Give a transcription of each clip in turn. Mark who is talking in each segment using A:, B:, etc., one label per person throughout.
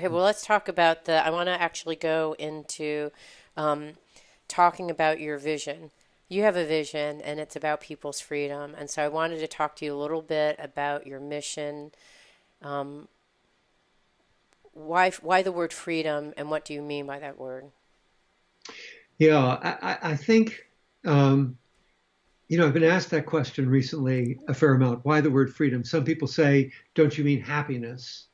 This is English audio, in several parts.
A: Okay, well, let's talk about I want to actually go into um, talking about your vision. You have a vision, and it's about people's freedom. And so I wanted to talk to you a little bit about your mission. Um, why the word freedom, and what do you mean by that word?
B: Yeah, I think, um, I've been asked that question recently a fair amount. Why the word freedom? Some people say, don't you mean happiness?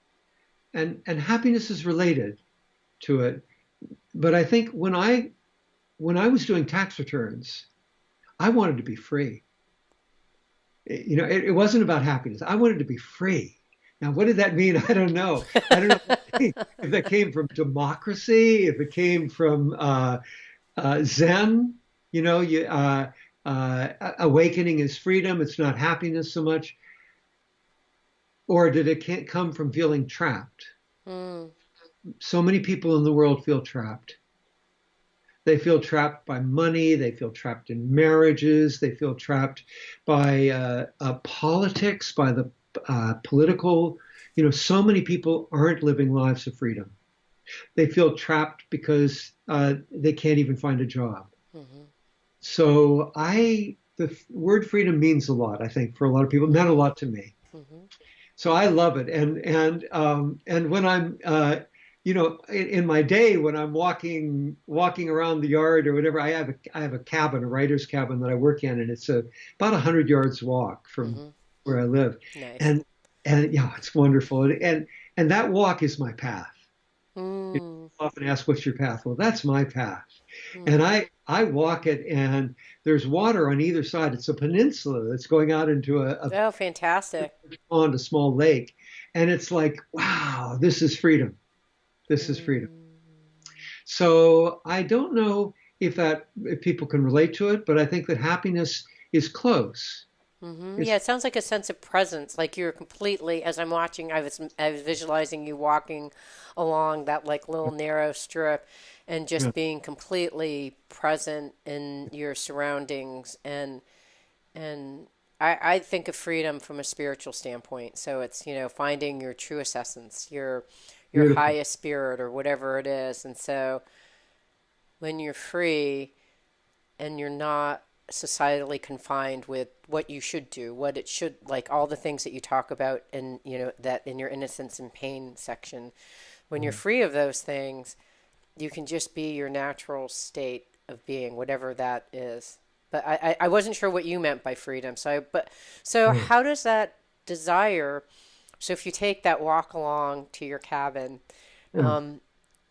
B: And happiness is related to it. But I think when I was doing tax returns, I wanted to be free. It wasn't about happiness. I wanted to be free. Now, what did that mean? I don't know. I don't know if that came from democracy, if it came from Zen, awakening is freedom. It's not happiness so much. Or did it can't come from feeling trapped?
A: Mm,
B: So many people in the world feel trapped. They feel trapped by money. They feel trapped in marriages. They feel trapped by politics, by the political. So many people aren't living lives of freedom. They feel trapped because they can't even find a job.
A: hmm
B: So the word freedom means a lot, I think, for a lot of people. It meant a lot to me.
A: hmm
B: So I love it. And when I'm in my day when I'm walking around the yard or whatever, I have a cabin, a writer's cabin that I work in, and it's about 100 yards walk from
A: hmm
B: where I live,
A: Nice.
B: and yeah, it's wonderful, and that walk is my path. You
A: Mm,
B: often ask, what's your path? Well, that's my path. And
A: hmm
B: I walk it, and there's water on either side. It's a peninsula that's going out into a
A: Oh, fantastic.
B: pond, a small lake. And it's like, wow, this is freedom. This is freedom.
A: Mm.
B: So I don't know if people can relate to it, but I think that happiness is close.
A: Yeah,
B: It's
A: it sounds like a sense of presence. Like you're completely, as I'm watching, I was visualizing you walking along that like little narrow strip and
B: yeah,
A: just being completely present in your surroundings and I think of freedom from a spiritual standpoint. So it's, finding your truest essence, your
B: beautiful.
A: highest spirit or whatever it is. And so when you're free and you're not societally confined with what you should do, what it should like all the things that you talk about in that in your innocence and pain section. When you're free of those things, you can just be your natural state of being, whatever that is. But I wasn't sure what you meant by freedom. So
B: Yeah.
A: how does that desire? So if you take that walk along to your cabin,
B: Yeah.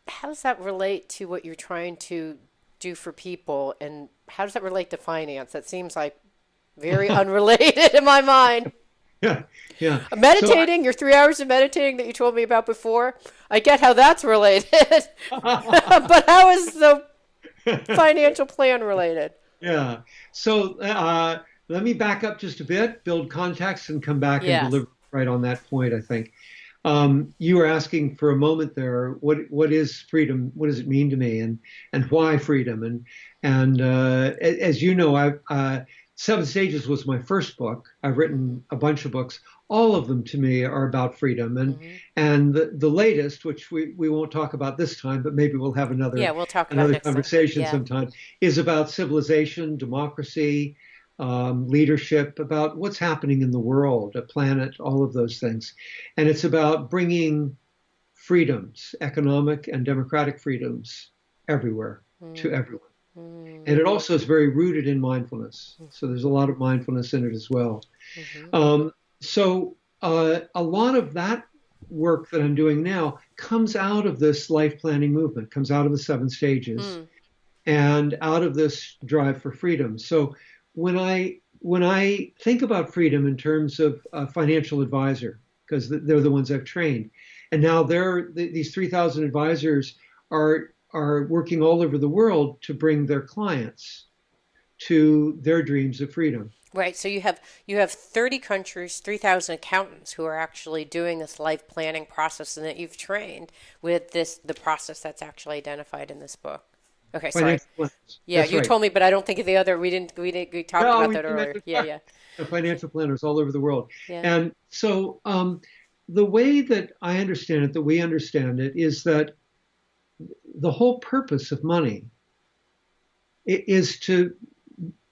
A: how does that relate to what you're trying to do for people, and how does that relate to finance? That seems like very unrelated in my mind.
B: Yeah. Yeah. So
A: Meditating, your 3 hours of meditating that you told me about before, I get how that's related. But how is the financial plan related?
B: yeah. So let me back up just a bit, build context, and come back and
A: Yes.
B: deliver right on that point, I think. You were asking for a moment there, what is freedom? What does it mean to me, and why freedom? And as you know, Seven Stages was my first book. I've
A: hmm
B: written a bunch of books. All of them to me are about freedom, and
A: hmm
B: and the latest, which we won't talk about this time, but maybe we'll have
A: Yeah,
B: another
A: we'll talk about
B: another
A: next time.
B: conversation
A: Yeah.
B: sometime, is about civilization, democracy, leadership, about what's happening in the world, a planet, all of those things. And it's about bringing freedoms, economic and democratic freedoms, everywhere to
A: Mm-hmm.
B: everyone. And it also is very rooted in mindfulness. So there's a lot of mindfulness in it as well.
A: Mm-hmm.
B: So a lot of that work that I'm doing now comes out of this life planning movement, comes out of the seven stages,
A: Mm.
B: and out of this drive for freedom. So when I think about freedom in terms of a financial advisor, because they're the ones I've trained, and now these 3,000 advisors are working all over the world to bring their clients to their dreams of freedom.
A: Right. So you have 30 countries, 3,000 accountants who are actually doing this life planning process, and that you've trained with the process that's actually identified in this book. Okay, sorry.
B: Financial planners.
A: Yeah,
B: That's
A: you
B: right.
A: told me, but I don't think of the other. We talked
B: No,
A: about
B: we
A: that earlier.
B: mentioned
A: Yeah, yeah,
B: financial planners all over the world.
A: yeah.
B: And so the way that I understand it, that we understand it, is that the whole purpose of money is to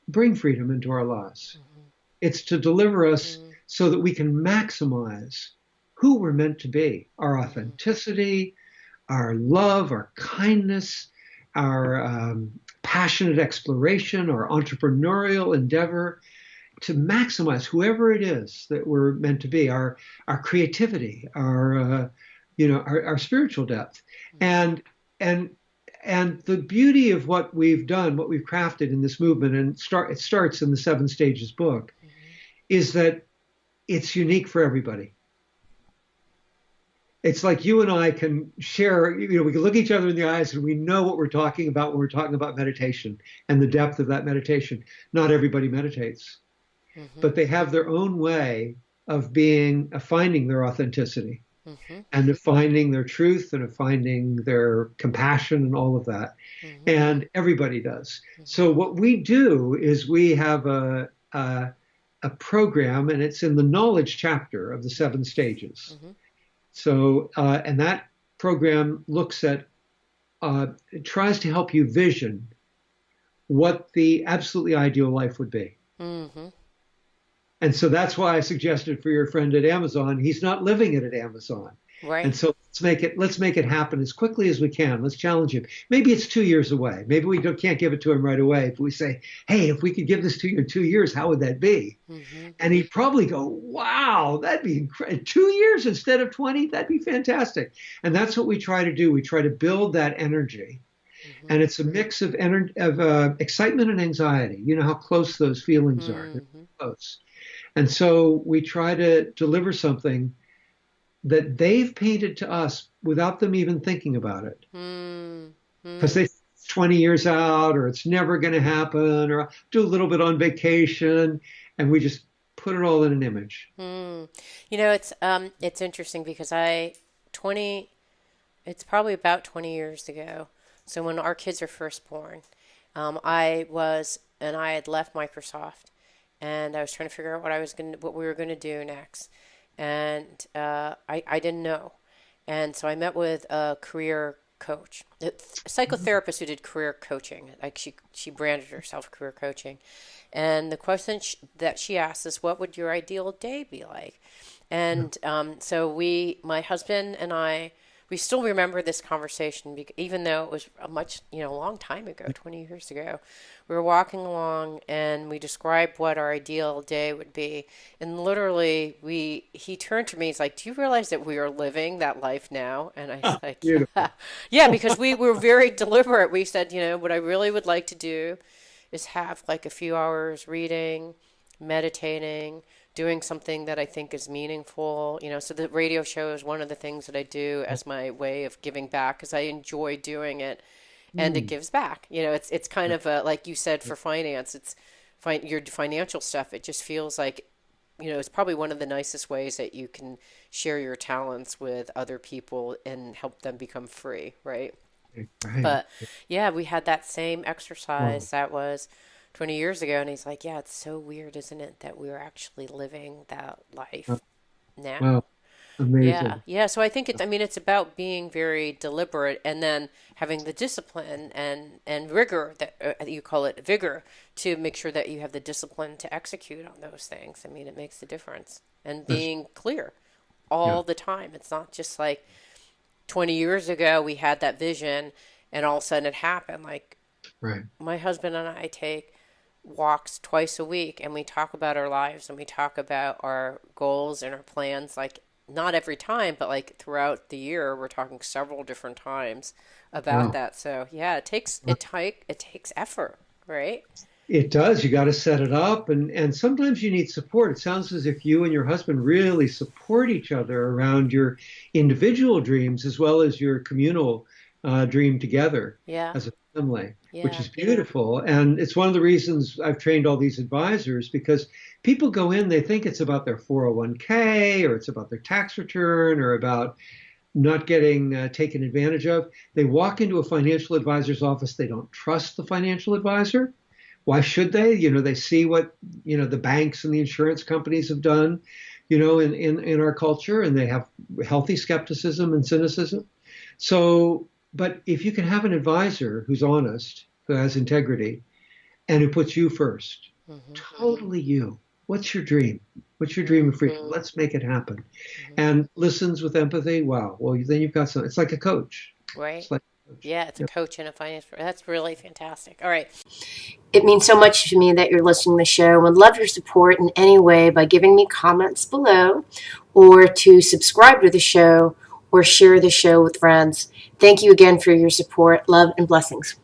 B: bring freedom into our lives.
A: Mm-hmm.
B: It's to deliver us
A: Mm-hmm.
B: so that we can maximize who we're meant to be, our
A: Mm-hmm.
B: authenticity, our love, our kindness, our passionate exploration, our entrepreneurial endeavor, to maximize whoever it is that we're meant to be, our creativity, our spiritual depth,
A: Mm-hmm.
B: and and and the beauty of what we've done, what we've crafted in this movement, and it starts in the Seven Stages book,
A: Mm-hmm.
B: is that it's unique for everybody. It's like you and I can share, we can look each other in the eyes and we know what we're talking about when we're talking about meditation and the depth of that meditation. Not everybody meditates,
A: Mm-hmm.
B: but they have their own way of finding their authenticity
A: Mm-hmm.
B: and of finding their truth and of finding their compassion and all of that.
A: Mm-hmm.
B: And everybody does.
A: Mm-hmm.
B: So what we do is we have a program, and it's in the knowledge chapter of the seven stages.
A: Mm-hmm.
B: So, and that program it tries to help you vision what the absolutely ideal life would be.
A: Mm-hmm.
B: And so that's why I suggested for your friend at Amazon, he's not living it at Amazon. And
A: Right.
B: so let's make it happen as quickly as we can. Let's challenge him. Maybe it's 2 years away. Maybe can't give it to him right away. If we say, hey, if we could give this to you in 2 years, how would that be?
A: Mm-hmm.
B: And he'd probably go, wow, that'd be incredible. 2 years instead of 20, that'd be fantastic. And that's what we try to do. We try to build that energy.
A: Mm-hmm.
B: And it's a mix of excitement and anxiety. You know how close those feelings are. They're
A: Mm-hmm.
B: close. And so we try to deliver something that they've painted to us without them even thinking about it. Because
A: Mm-hmm.
B: they 20 years out, or it's never going to happen, or do a little bit on vacation, and we just put it all in an image.
A: Mm. It's interesting because 20 it's probably about 20 years ago. So when our kids are first born, I had left Microsoft, and I was trying to figure out what we were gonna do next, and I didn't know, and so I met with a career coach, a psychotherapist who did career coaching. Like she branded herself career coaching, and the question that she asked is, "What would your ideal day be like?"
B: Yeah.
A: And my husband and I, we still remember this conversation, even though it was a long time ago, 20 years ago. We were walking along and we described what our ideal day would be. And literally, he turned to me, he's like, "Do you realize that we are living that life now?" And I was
B: Ah,
A: like, "Yeah."
B: beautiful.
A: Yeah, because we were very deliberate. We said, what I really would like to do is have like a few hours reading, meditating, doing something that I think is meaningful. So the radio show is one of the things that I do as my way of giving back because I enjoy doing it and it
B: Mm.
A: gives back. It's kind of like you said for finance, your financial stuff. It just feels like, it's probably one of the nicest ways that you can share your talents with other people and help them become free, right?
B: Right.
A: But yeah, we had that same
B: Wow.
A: exercise that was 20 years ago, and he's like, "Yeah, it's so weird, isn't it, that we're actually living that life now?"
B: Wow.
A: Yeah,
B: Amazing.
A: yeah. So I mean, it's about being very deliberate and then having the discipline and rigor that you call it vigor to make sure that you have the discipline to execute on those things. I mean, it makes a difference and
B: That's,
A: being clear
B: yeah.
A: all the time. It's not just like 20 years ago we had that vision and all of a sudden it happened. Like
B: Right.
A: my husband and I take walks twice a week and we talk about our lives and we talk about our goals and our plans, like not every time but like throughout the year we're talking several different times about
B: Wow.
A: that. So yeah, it takes effort, right?
B: It does. You got to set it up, and sometimes you need support. It sounds as if you and your husband really support each other around your individual dreams as well as your communal dream together
A: Yeah.
B: as a family, which
A: Yeah.
B: is beautiful. And it's one of the reasons I've trained all these advisors because people go in, they think it's about their 401k or it's about their tax return or about not getting taken advantage of. They walk into a financial advisor's office, they don't trust the financial advisor. Why should they? They see what, the banks and the insurance companies have done. in our culture, and they have healthy skepticism and cynicism. So, but if you can have an advisor who's honest, who has integrity, and who puts you first,
A: Hmm.
B: totally you. What's your dream? What's your dream of freedom?
A: Hmm.
B: Let's make it happen.
A: Hmm.
B: And listens with empathy. Wow. Well, then you've got some. It's like a coach.
A: Right.
B: It's like a coach.
A: Yeah, it's a
B: Yeah.
A: coach and a finance. That's really fantastic. All right. It means so much to me that you're listening to the show. Would love your support in any way by giving me comments below or to subscribe to the show or share the show with friends. Thank you again for your support. Love and blessings.